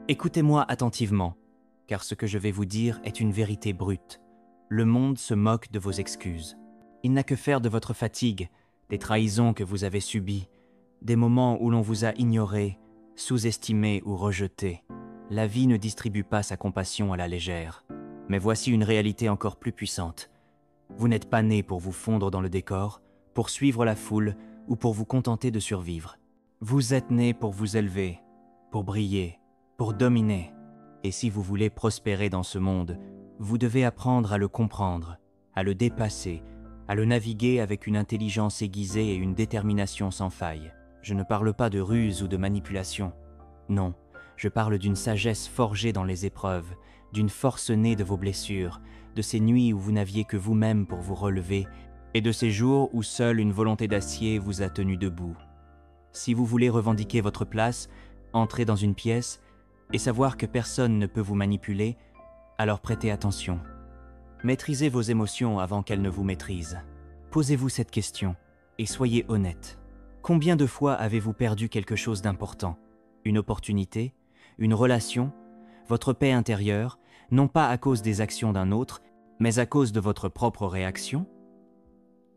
Écoutez-moi attentivement, car ce que je vais vous dire est une vérité brute. Le monde se moque de vos excuses. Il n'a que faire de votre fatigue, des trahisons que vous avez subies, des moments où l'on vous a ignoré, sous-estimé ou rejeté. La vie ne distribue pas sa compassion à la légère. Mais voici une réalité encore plus puissante. Vous n'êtes pas né pour vous fondre dans le décor, pour suivre la foule ou pour vous contenter de survivre. Vous êtes né pour vous élever, pour briller, pour dominer. Et si vous voulez prospérer dans ce monde, vous devez apprendre à le comprendre, à le dépasser, à le naviguer avec une intelligence aiguisée et une détermination sans faille. Je ne parle pas de ruse ou de manipulation. Non, je parle d'une sagesse forgée dans les épreuves, d'une force née de vos blessures, de ces nuits où vous n'aviez que vous-même pour vous relever, et de ces jours où seule une volonté d'acier vous a tenu debout. Si vous voulez revendiquer votre place, entrez dans une pièce et savoir que personne ne peut vous manipuler, alors prêtez attention. Maîtrisez vos émotions avant qu'elles ne vous maîtrisent. Posez-vous cette question et soyez honnête. Combien de fois avez-vous perdu quelque chose d'important? Une opportunité, une relation, votre paix intérieure, non pas à cause des actions d'un autre, mais à cause de votre propre réaction?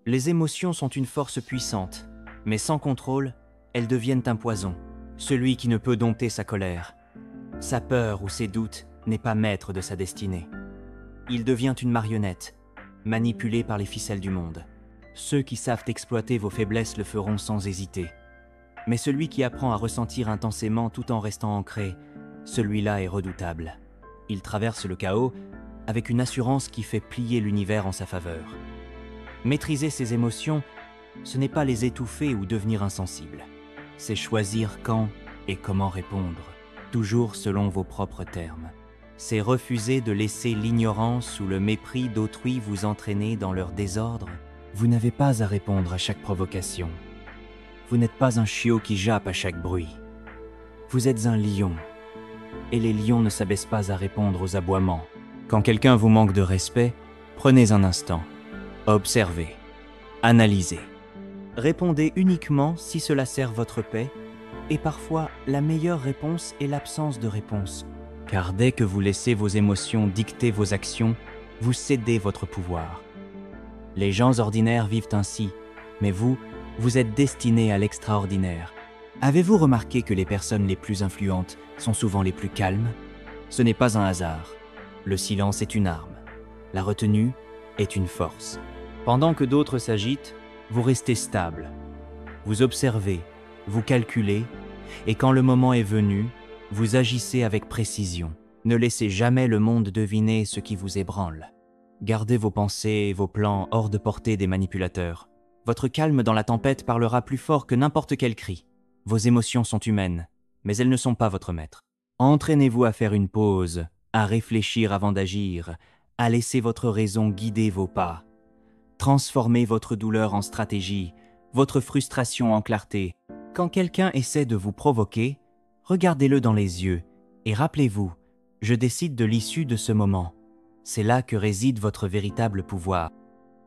Les émotions sont une force puissante, mais sans contrôle, elles deviennent un poison. Celui qui ne peut dompter sa colère, sa peur ou ses doutes n'est pas maître de sa destinée. Il devient une marionnette, manipulée par les ficelles du monde. Ceux qui savent exploiter vos faiblesses le feront sans hésiter. Mais celui qui apprend à ressentir intensément tout en restant ancré, celui-là est redoutable. Il traverse le chaos avec une assurance qui fait plier l'univers en sa faveur. Maîtriser ses émotions, ce n'est pas les étouffer ou devenir insensible. C'est choisir quand et comment répondre, toujours selon vos propres termes. C'est refuser de laisser l'ignorance ou le mépris d'autrui vous entraîner dans leur désordre. Vous n'avez pas à répondre à chaque provocation. Vous n'êtes pas un chiot qui jappe à chaque bruit. Vous êtes un lion. Et les lions ne s'abaissent pas à répondre aux aboiements. Quand quelqu'un vous manque de respect, prenez un instant. Observez. Analysez. Répondez uniquement si cela sert votre paix, et parfois la meilleure réponse est l'absence de réponse. Car dès que vous laissez vos émotions dicter vos actions, vous cédez votre pouvoir. Les gens ordinaires vivent ainsi, mais vous êtes destiné à l'extraordinaire. Avez-vous remarqué que les personnes les plus influentes sont souvent les plus calmes? Ce n'est pas un hasard. Le silence est une arme. La retenue est une force. Pendant que d'autres s'agitent, vous restez stable. Vous observez, vous calculez, et quand le moment est venu, vous agissez avec précision. Ne laissez jamais le monde deviner ce qui vous ébranle. Gardez vos pensées et vos plans hors de portée des manipulateurs. Votre calme dans la tempête parlera plus fort que n'importe quel cri. Vos émotions sont humaines, mais elles ne sont pas votre maître. Entraînez-vous à faire une pause, à réfléchir avant d'agir, à laisser votre raison guider vos pas. Transformez votre douleur en stratégie, votre frustration en clarté. Quand quelqu'un essaie de vous provoquer, regardez-le dans les yeux et rappelez-vous, je décide de l'issue de ce moment. C'est là que réside votre véritable pouvoir.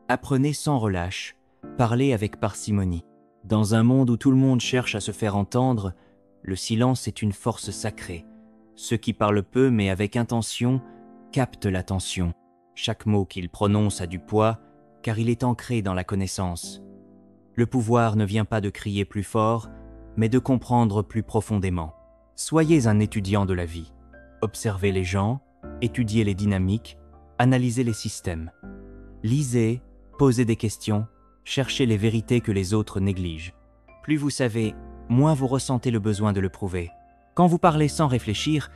Apprenez sans relâche, parlez avec parcimonie. Dans un monde où tout le monde cherche à se faire entendre, le silence est une force sacrée. Ceux qui parlent peu mais avec intention captent l'attention. Chaque mot qu'ils prononcent a du poids, car il est ancré dans la connaissance. Le pouvoir ne vient pas de crier plus fort, mais de comprendre plus profondément. Soyez un étudiant de la vie. Observez les gens, étudiez les dynamiques, analysez les systèmes. Lisez, posez des questions, cherchez les vérités que les autres négligent. Plus vous savez, moins vous ressentez le besoin de le prouver. Quand vous parlez sans réfléchir,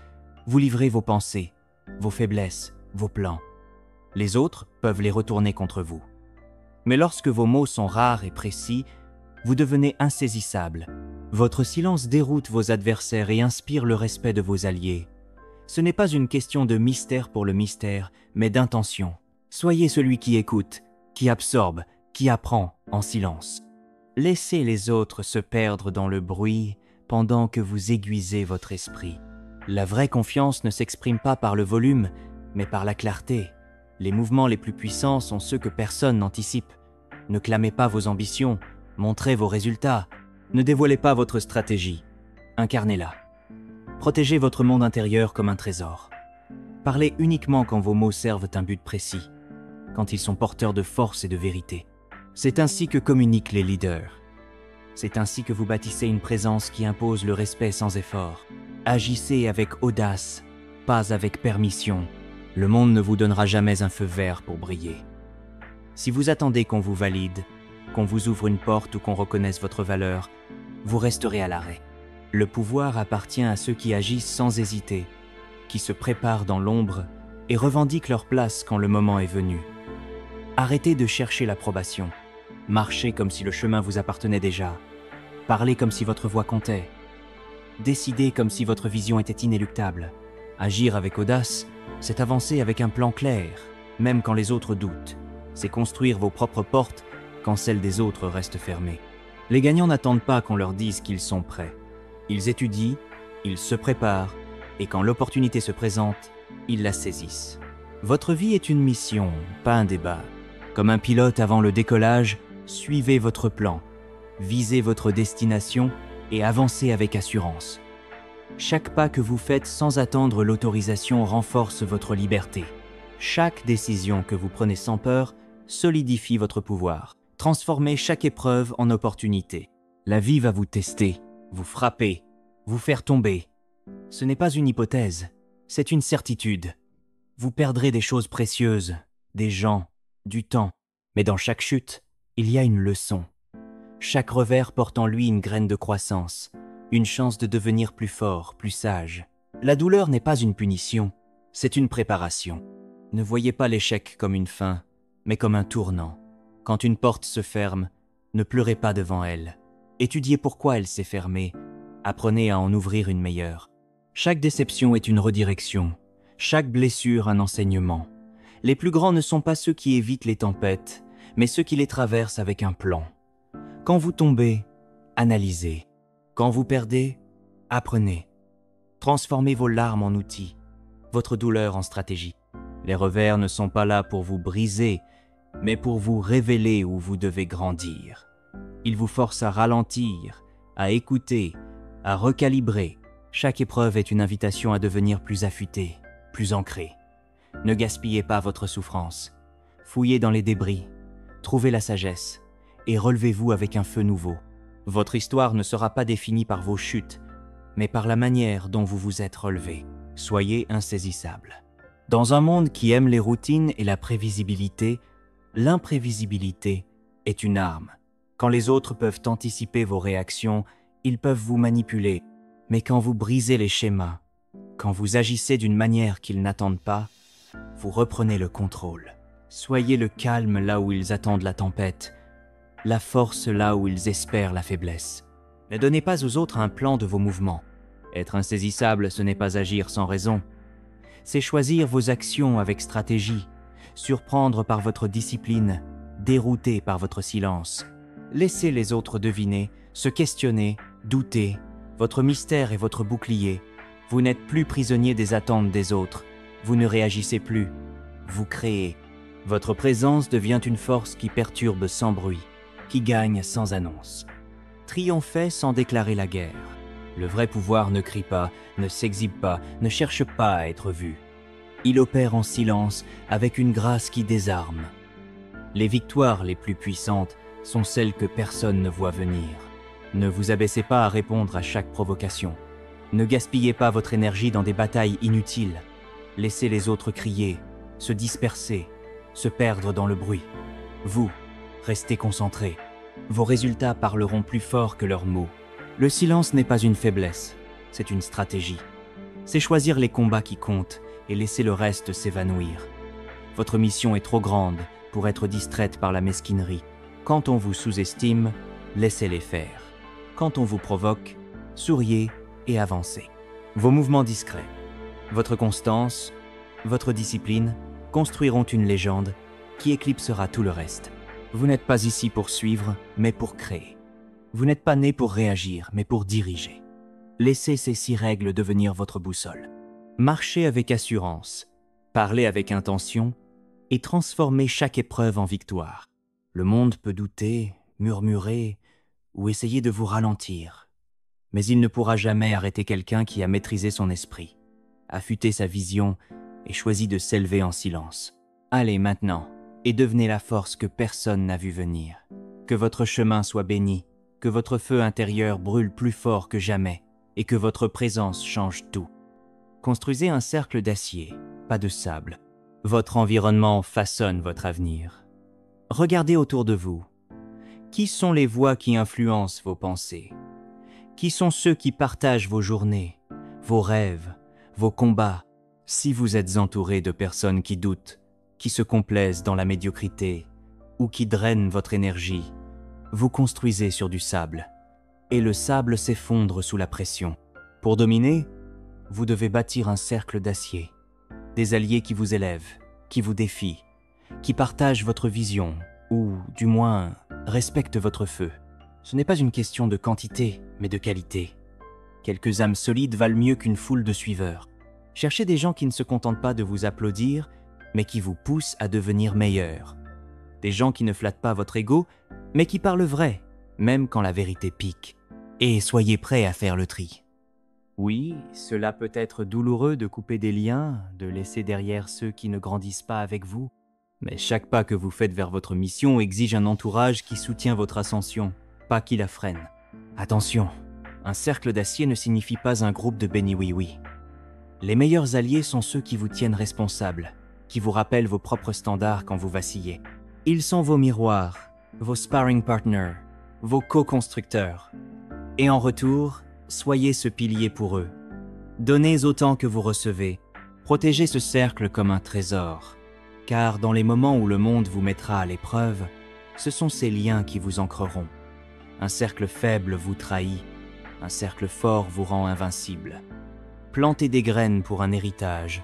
vous livrez vos pensées, vos faiblesses, vos plans. Les autres peuvent les retourner contre vous. Mais lorsque vos mots sont rares et précis, vous devenez insaisissable. Votre silence déroute vos adversaires et inspire le respect de vos alliés. Ce n'est pas une question de mystère pour le mystère, mais d'intention. Soyez celui qui écoute, qui absorbe, qui apprend en silence. Laissez les autres se perdre dans le bruit pendant que vous aiguisez votre esprit. La vraie confiance ne s'exprime pas par le volume, mais par la clarté. Les mouvements les plus puissants sont ceux que personne n'anticipe. Ne clamez pas vos ambitions, montrez vos résultats. Ne dévoilez pas votre stratégie, incarnez-la. Protégez votre monde intérieur comme un trésor. Parlez uniquement quand vos mots servent un but précis, quand ils sont porteurs de force et de vérité. C'est ainsi que communiquent les leaders. C'est ainsi que vous bâtissez une présence qui impose le respect sans effort. Agissez avec audace, pas avec permission. Le monde ne vous donnera jamais un feu vert pour briller. Si vous attendez qu'on vous valide, qu'on vous ouvre une porte ou qu'on reconnaisse votre valeur, vous resterez à l'arrêt. Le pouvoir appartient à ceux qui agissent sans hésiter, qui se préparent dans l'ombre et revendiquent leur place quand le moment est venu. Arrêtez de chercher l'approbation. Marchez comme si le chemin vous appartenait déjà. Parlez comme si votre voix comptait. Décidez comme si votre vision était inéluctable. Agir avec audace, c'est avancer avec un plan clair, même quand les autres doutent. C'est construire vos propres portes quand celles des autres restent fermées. Les gagnants n'attendent pas qu'on leur dise qu'ils sont prêts. Ils étudient, ils se préparent, et quand l'opportunité se présente, ils la saisissent. Votre vie est une mission, pas un débat. Comme un pilote avant le décollage, suivez votre plan, visez votre destination et avancez avec assurance. Chaque pas que vous faites sans attendre l'autorisation renforce votre liberté. Chaque décision que vous prenez sans peur solidifie votre pouvoir. Transformez chaque épreuve en opportunité. La vie va vous tester, vous frapper, vous faire tomber. Ce n'est pas une hypothèse, c'est une certitude. Vous perdrez des choses précieuses, des gens, du temps. Mais dans chaque chute, il y a une leçon. Chaque revers porte en lui une graine de croissance, une chance de devenir plus fort, plus sage. La douleur n'est pas une punition, c'est une préparation. Ne voyez pas l'échec comme une fin, mais comme un tournant. Quand une porte se ferme, ne pleurez pas devant elle. Étudiez pourquoi elle s'est fermée. Apprenez à en ouvrir une meilleure. Chaque déception est une redirection, chaque blessure un enseignement. Les plus grands ne sont pas ceux qui évitent les tempêtes, mais ceux qui les traversent avec un plan. Quand vous tombez, analysez. Quand vous perdez, apprenez. Transformez vos larmes en outils, votre douleur en stratégie. Les revers ne sont pas là pour vous briser, mais pour vous révéler où vous devez grandir. Ils vous forcent à ralentir, à écouter, à recalibrer. Chaque épreuve est une invitation à devenir plus affûté, plus ancré. Ne gaspillez pas votre souffrance. Fouillez dans les débris, trouvez la sagesse et relevez-vous avec un feu nouveau. Votre histoire ne sera pas définie par vos chutes, mais par la manière dont vous vous êtes relevé. Soyez insaisissable. Dans un monde qui aime les routines et la prévisibilité, l'imprévisibilité est une arme. Quand les autres peuvent anticiper vos réactions, ils peuvent vous manipuler. Mais quand vous brisez les schémas, quand vous agissez d'une manière qu'ils n'attendent pas, vous reprenez le contrôle. Soyez le calme là où ils attendent la tempête, la force là où ils espèrent la faiblesse. Ne donnez pas aux autres un plan de vos mouvements. Être insaisissable, ce n'est pas agir sans raison. C'est choisir vos actions avec stratégie, surprendre par votre discipline, dérouter par votre silence. Laissez les autres deviner, se questionner, douter. Votre mystère est votre bouclier. Vous n'êtes plus prisonnier des attentes des autres. Vous ne réagissez plus. Vous créez. Votre présence devient une force qui perturbe sans bruit, qui gagne sans annonce. Triomphez sans déclarer la guerre. Le vrai pouvoir ne crie pas, ne s'exhibe pas, ne cherche pas à être vu. Il opère en silence avec une grâce qui désarme. Les victoires les plus puissantes sont celles que personne ne voit venir. Ne vous abaissez pas à répondre à chaque provocation. Ne gaspillez pas votre énergie dans des batailles inutiles. Laissez les autres crier, se disperser, se perdre dans le bruit. Vous, restez concentrés. Vos résultats parleront plus fort que leurs mots. Le silence n'est pas une faiblesse, c'est une stratégie. C'est choisir les combats qui comptent et laisser le reste s'évanouir. Votre mission est trop grande pour être distraite par la mesquinerie. Quand on vous sous-estime, laissez-les faire. Quand on vous provoque, souriez et avancez. Vos mouvements discrets, votre constance, votre discipline construiront une légende qui éclipsera tout le reste. Vous n'êtes pas ici pour suivre, mais pour créer. Vous n'êtes pas né pour réagir, mais pour diriger. Laissez ces 6 règles devenir votre boussole. Marchez avec assurance, parlez avec intention et transformez chaque épreuve en victoire. Le monde peut douter, murmurer ou essayer de vous ralentir. Mais il ne pourra jamais arrêter quelqu'un qui a maîtrisé son esprit, affûté sa vision et choisi de s'élever en silence. Allez maintenant, et devenez la force que personne n'a vu venir. Que votre chemin soit béni, que votre feu intérieur brûle plus fort que jamais, et que votre présence change tout. Construisez un cercle d'acier, pas de sable. Votre environnement façonne votre avenir. Regardez autour de vous. Qui sont les voix qui influencent vos pensées? Qui sont ceux qui partagent vos journées, vos rêves, vos combats? Si vous êtes entouré de personnes qui doutent, qui se complaisent dans la médiocrité ou qui drainent votre énergie, vous construisez sur du sable, et le sable s'effondre sous la pression. Pour dominer, vous devez bâtir un cercle d'acier, des alliés qui vous élèvent, qui vous défient, qui partagent votre vision, ou, du moins, respectent votre feu. Ce n'est pas une question de quantité, mais de qualité. Quelques âmes solides valent mieux qu'une foule de suiveurs. Cherchez des gens qui ne se contentent pas de vous applaudir, mais qui vous poussent à devenir meilleur. Des gens qui ne flattent pas votre ego, mais qui parlent vrai, même quand la vérité pique. Et soyez prêts à faire le tri. Oui, cela peut être douloureux de couper des liens, de laisser derrière ceux qui ne grandissent pas avec vous. Mais chaque pas que vous faites vers votre mission exige un entourage qui soutient votre ascension, pas qui la freine. Attention, un cercle d'acier ne signifie pas un groupe de béni-oui-oui. Les meilleurs alliés sont ceux qui vous tiennent responsables, qui vous rappellent vos propres standards quand vous vacillez. Ils sont vos miroirs, vos sparring partners, vos co-constructeurs. Et en retour, soyez ce pilier pour eux. Donnez autant que vous recevez. Protégez ce cercle comme un trésor. Car dans les moments où le monde vous mettra à l'épreuve, ce sont ces liens qui vous ancreront. Un cercle faible vous trahit, un cercle fort vous rend invincible. Plantez des graines pour un héritage,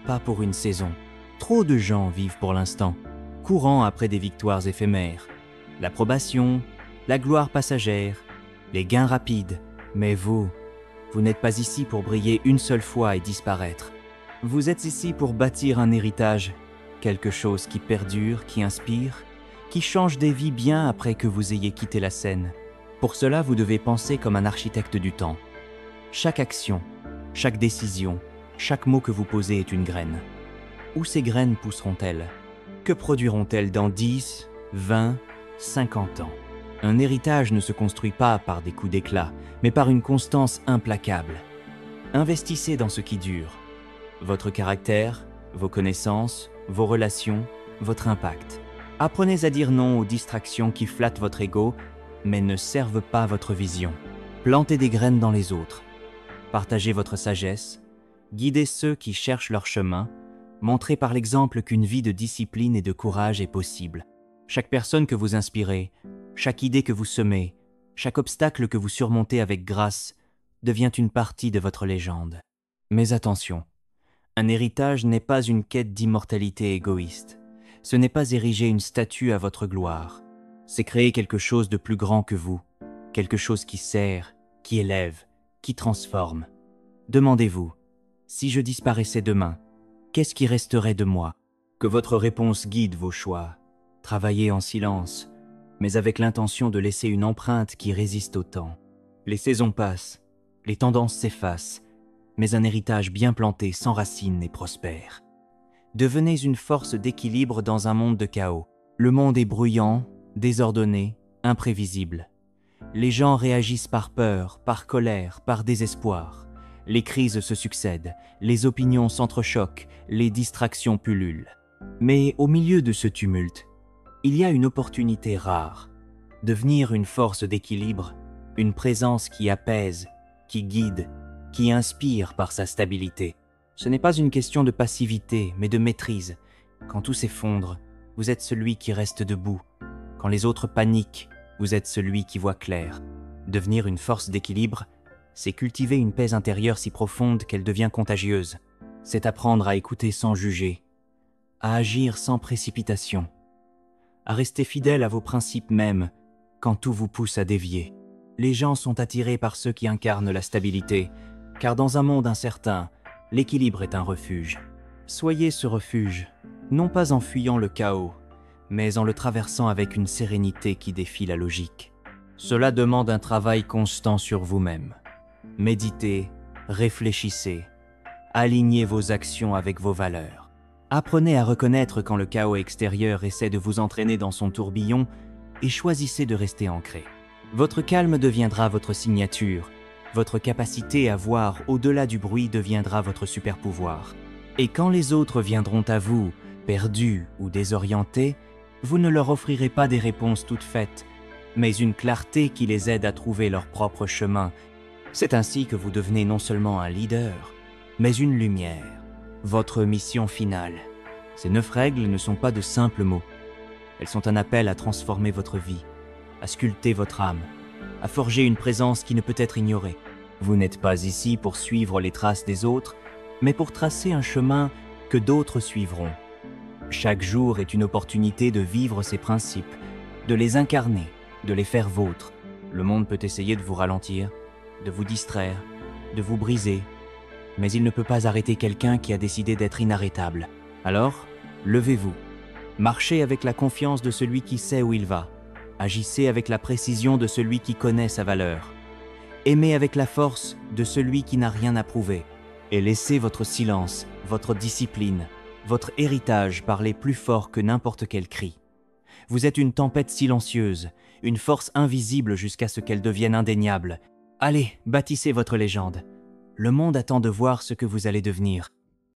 pas pour une saison. Trop de gens vivent pour l'instant, courant après des victoires éphémères. L'approbation, la gloire passagère, les gains rapides. Mais vous n'êtes pas ici pour briller une seule fois et disparaître. Vous êtes ici pour bâtir un héritage, quelque chose qui perdure, qui inspire, qui change des vies bien après que vous ayez quitté la scène. Pour cela, vous devez penser comme un architecte du temps. Chaque action, chaque décision, chaque mot que vous posez est une graine. Où ces graines pousseront-elles? Que produiront-elles dans 10, 20, 50 ans? Un héritage ne se construit pas par des coups d'éclat, mais par une constance implacable. Investissez dans ce qui dure. Votre caractère, vos connaissances, vos relations, votre impact. Apprenez à dire non aux distractions qui flattent votre ego, mais ne servent pas votre vision. Plantez des graines dans les autres. Partagez votre sagesse. Guidez ceux qui cherchent leur chemin. Montrez par l'exemple qu'une vie de discipline et de courage est possible. Chaque personne que vous inspirez, chaque idée que vous semez, chaque obstacle que vous surmontez avec grâce devient une partie de votre légende. Mais attention, un héritage n'est pas une quête d'immortalité égoïste. Ce n'est pas ériger une statue à votre gloire. C'est créer quelque chose de plus grand que vous, quelque chose qui sert, qui élève, qui transforme. Demandez-vous, si je disparaissais demain, qu'est-ce qui resterait de moi? Que votre réponse guide vos choix. Travaillez en silence, mais avec l'intention de laisser une empreinte qui résiste au temps. Les saisons passent, les tendances s'effacent, mais un héritage bien planté s'enracine et prospère. Devenez une force d'équilibre dans un monde de chaos. Le monde est bruyant, désordonné, imprévisible. Les gens réagissent par peur, par colère, par désespoir. Les crises se succèdent, les opinions s'entrechoquent, les distractions pullulent. Mais au milieu de ce tumulte, il y a une opportunité rare. Devenir une force d'équilibre, une présence qui apaise, qui guide, qui inspire par sa stabilité. Ce n'est pas une question de passivité, mais de maîtrise. Quand tout s'effondre, vous êtes celui qui reste debout. Quand les autres paniquent, vous êtes celui qui voit clair. Devenir une force d'équilibre, c'est cultiver une paix intérieure si profonde qu'elle devient contagieuse. C'est apprendre à écouter sans juger, à agir sans précipitation, à rester fidèle à vos principes mêmes quand tout vous pousse à dévier. Les gens sont attirés par ceux qui incarnent la stabilité, car dans un monde incertain, l'équilibre est un refuge. Soyez ce refuge, non pas en fuyant le chaos, mais en le traversant avec une sérénité qui défie la logique. Cela demande un travail constant sur vous-même. Méditez, réfléchissez, alignez vos actions avec vos valeurs. Apprenez à reconnaître quand le chaos extérieur essaie de vous entraîner dans son tourbillon et choisissez de rester ancré. Votre calme deviendra votre signature, votre capacité à voir au-delà du bruit deviendra votre super-pouvoir. Et quand les autres viendront à vous, perdus ou désorientés, vous ne leur offrirez pas des réponses toutes faites, mais une clarté qui les aide à trouver leur propre chemin. C'est ainsi que vous devenez non seulement un leader, mais une lumière. Votre mission finale. Ces 9 règles ne sont pas de simples mots. Elles sont un appel à transformer votre vie, à sculpter votre âme, à forger une présence qui ne peut être ignorée. Vous n'êtes pas ici pour suivre les traces des autres, mais pour tracer un chemin que d'autres suivront. Chaque jour est une opportunité de vivre ces principes, de les incarner, de les faire vôtres. Le monde peut essayer de vous ralentir, de vous distraire, de vous briser, mais il ne peut pas arrêter quelqu'un qui a décidé d'être inarrêtable. Alors, levez-vous. Marchez avec la confiance de celui qui sait où il va. Agissez avec la précision de celui qui connaît sa valeur. Aimez avec la force de celui qui n'a rien à prouver. Et laissez votre silence, votre discipline, votre héritage parler plus fort que n'importe quel cri. Vous êtes une tempête silencieuse, une force invisible jusqu'à ce qu'elle devienne indéniable. Allez, bâtissez votre légende. Le monde attend de voir ce que vous allez devenir.